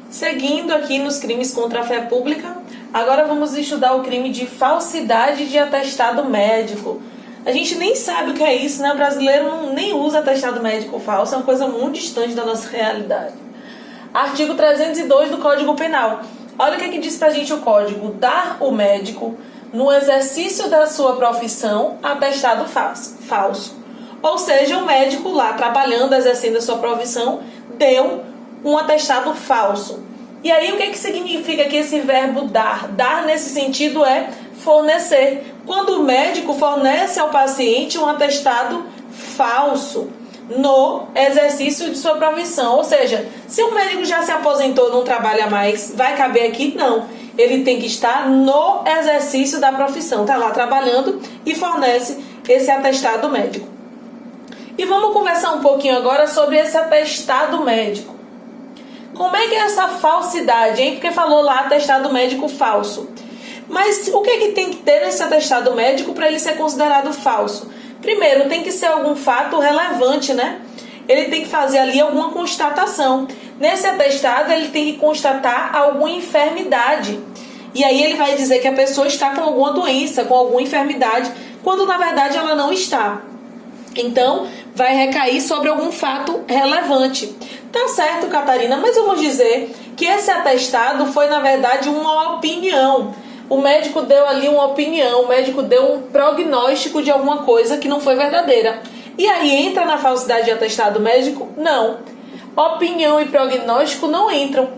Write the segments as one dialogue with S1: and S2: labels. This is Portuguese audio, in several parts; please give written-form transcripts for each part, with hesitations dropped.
S1: Seguindo aqui nos crimes contra a fé pública, agora vamos estudar o crime de falsidade de atestado médico. A gente nem sabe o que é isso, né? O brasileiro nem usa atestado médico falso, é uma coisa muito distante da nossa realidade. Artigo 302 do Código Penal. Olha o que diz pra gente o Código. Dar o médico, no exercício da sua profissão, atestado falso. Ou seja, o médico lá trabalhando, exercendo a sua profissão, deu um atestado falso. E aí o que significa aqui esse verbo dar? Dar nesse sentido é fornecer. Quando o médico fornece ao paciente um atestado falso no exercício de sua profissão. Ou seja, se o médico já se aposentou, não trabalha mais, vai caber aqui? Não. Ele tem que estar no exercício da profissão. Está lá trabalhando e fornece esse atestado médico. E vamos conversar um pouquinho agora sobre esse atestado médico. Como é que é essa falsidade, hein? Porque falou lá atestado médico falso. Mas o que tem que ter nesse atestado médico para ele ser considerado falso? Primeiro, tem que ser algum fato relevante, né? Ele tem que fazer ali alguma constatação. Nesse atestado, ele tem que constatar alguma enfermidade. E aí ele vai dizer que a pessoa está com alguma doença, com alguma enfermidade, quando na verdade ela não está. Então, vai recair sobre algum fato relevante. Tá certo, Catarina, mas vamos dizer que esse atestado foi, na verdade, uma opinião. O médico deu ali uma opinião, o médico deu um prognóstico de alguma coisa que não foi verdadeira. E aí entra na falsidade de atestado médico? Não. Opinião e prognóstico não entram.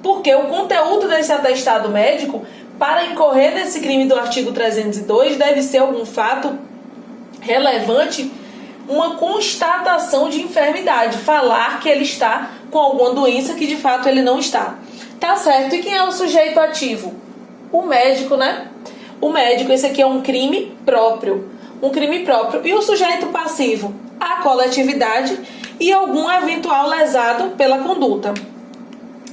S1: Porque o conteúdo desse atestado médico, para incorrer nesse crime do artigo 302, deve ser algum fato relevante, uma constatação de enfermidade, falar que ele está com alguma doença que de fato ele não está. Tá certo? E quem é o sujeito ativo? O médico, né? O médico, esse aqui é um crime próprio. Um crime próprio. E o sujeito passivo? A coletividade e algum eventual lesado pela conduta.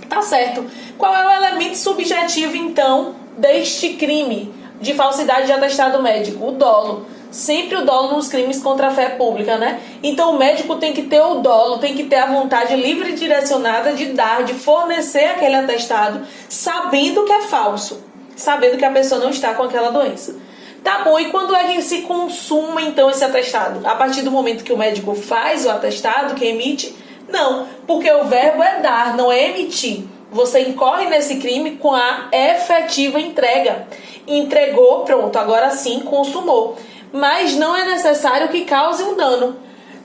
S1: Tá certo? Qual é o elemento subjetivo, então, deste crime de falsidade de atestado médico? O dolo. Sempre o dolo nos crimes contra a fé pública, né? Então o médico tem que ter o dolo, tem que ter a vontade livre e direcionada de dar, de fornecer aquele atestado, sabendo que é falso, sabendo que a pessoa não está com aquela doença. Tá bom, e quando é que se consuma então esse atestado? A partir do momento que o médico faz o atestado, que emite? Não, porque o verbo é dar, não é emitir. Você incorre nesse crime com a efetiva entrega. Entregou, pronto, agora sim consumou. Mas não é necessário que cause um dano.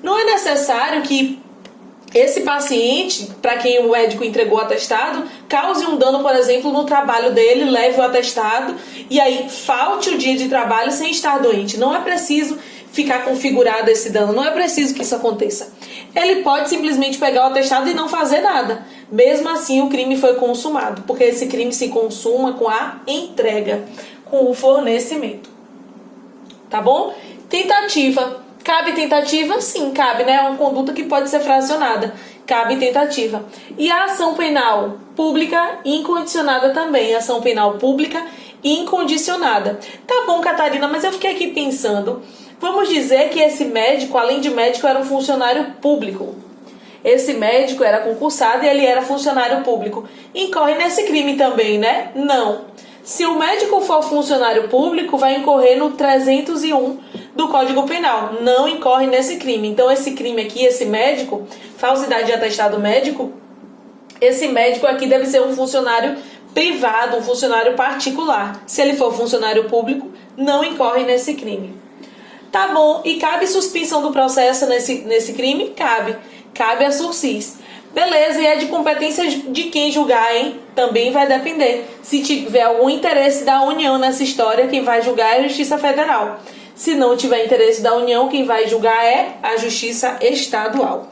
S1: Não é necessário que esse paciente, para quem o médico entregou o atestado, cause um dano, por exemplo, no trabalho dele, leve o atestado e aí falte o dia de trabalho sem estar doente. Não é preciso ficar configurado esse dano, não é preciso que isso aconteça. Ele pode simplesmente pegar o atestado e não fazer nada. Mesmo assim, o crime foi consumado, porque esse crime se consuma com a entrega, com o fornecimento. Tá bom? Tentativa. Cabe tentativa? Sim, cabe, né? É uma conduta que pode ser fracionada. Cabe tentativa. E a ação penal pública incondicionada também. Ação penal pública incondicionada. Tá bom, Catarina, mas eu fiquei aqui pensando. Vamos dizer que esse médico, além de médico, era um funcionário público. Esse médico era concursado e ele era funcionário público. Incorre nesse crime também, né? Não. Se o médico for funcionário público, vai incorrer no 301 do Código Penal. Não incorre nesse crime. Então, esse crime aqui, esse médico, falsidade de atestado médico, esse médico aqui deve ser um funcionário privado, um funcionário particular. Se ele for funcionário público, não incorre nesse crime. Tá bom. E cabe suspensão do processo nesse crime? Cabe. Cabe a sursis. Beleza, e é de competência de quem julgar, hein? Também vai depender. Se tiver algum interesse da União nessa história, quem vai julgar é a Justiça Federal. Se não tiver interesse da União, quem vai julgar é a Justiça Estadual.